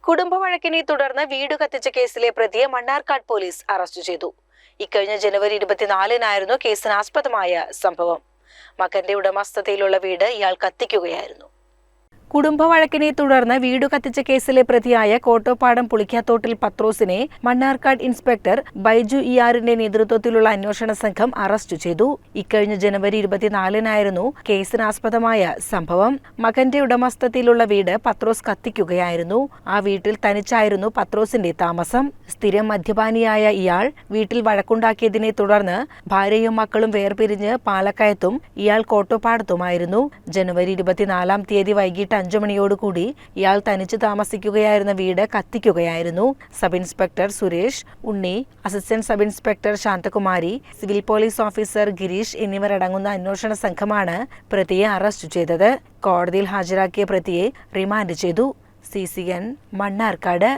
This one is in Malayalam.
കുടുംബവഴക്കിനെ തുടർന്ന് വീട് കത്തിച്ച കേസിലെ പ്രതിയെ മണ്ണാർക്കാട് പോലീസ് അറസ്റ്റ് ചെയ്തു. ഇക്കഴിഞ്ഞ ജനുവരി 24-നായിരുന്നു കേസിനാസ്പദമായ സംഭവം. മകന്റെ ഉടമസ്ഥതയിലുള്ള വീട് ഇയാൾ കത്തിക്കുകയായിരുന്നു. കുടുംബവഴക്കിനെ തുടർന്ന് വീട് കത്തിച്ച കേസിലെ പ്രതിയായ കോട്ടോപ്പാടം പുളിക്കാത്തോട്ടിൽ പത്രോസിനെ മണ്ണാർക്കാട് ഇൻസ്പെക്ടർ ബൈജു ഇയാറിന്റെ നേതൃത്വത്തിലുള്ള അന്വേഷണ സംഘം അറസ്റ്റ് ചെയ്തു. ഇക്കഴിഞ്ഞ ജനുവരി 24-നായിരുന്നു കേസിനാസ്പദമായ സംഭവം. മകന്റെ ഉടമസ്ഥതയിലുള്ള വീട് പത്രോസ് കത്തിക്കുകയായിരുന്നു. ആ വീട്ടിൽ തനിച്ചായിരുന്നു പത്രോസിന്റെ താമസം. സ്ഥിരം മദ്യപാനിയായ ഇയാൾ വീട്ടിൽ വഴക്കുണ്ടാക്കിയതിനെ തുടർന്ന് ഭാര്യയും മക്കളും വേർപിരിഞ്ഞ് പാലക്കയത്തും ഇയാൾ കോട്ടോപ്പാടത്തുമായിരുന്നു. ജനുവരി 24-ാം തീയതി വൈകിട്ട് 5 മണിയോടുകൂടി ഇയാൾ തനിച്ച് താമസിക്കുകയായിരുന്ന വീട് കത്തിക്കുകയായിരുന്നു. Sub inspector Suresh, Unni, assistant sub inspector Santhakumari, civil police officer Gireesh എന്നിവരടങ്ങുന്ന അന്വേഷണ സംഘമാണ് പ്രതിയെ അറസ്റ്റ് ചെയ്തത്. കോടതിയിൽ ഹാജരാക്കിയ പ്രതിയെ റിമാൻഡ് ചെയ്തു. CCN മണ്ണാർക്കാട്.